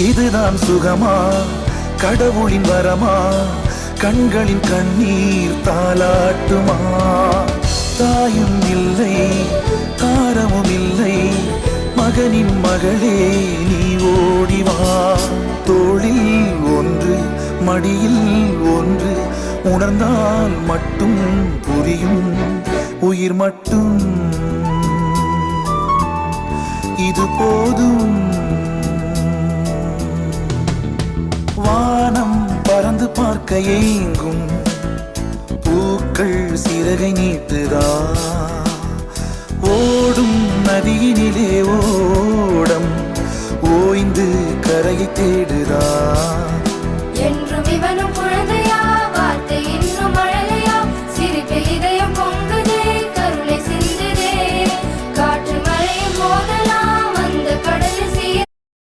இதுதான் சுகமா கடவுளின் வரமா கண்களின் கண்ணீர் தாலாட்டுமா தாயும் இல்லை தாரமும் இல்லை மகனின் மகளே நீ ஓடிவா தோளில் ஒன்று மடியில் ஒன்று உணர்ந்தால் மட்டும் புரியும் உயிர் மட்டும் இது போதும் வானம் பறந்து பார்க்க ஏங்கும் பூக்கள் சிறகை நீட்டுதா ஓடும் நதியினிலே ஓடம் ஓய்ந்து கரையை தேடுதா என்றும் இவனும்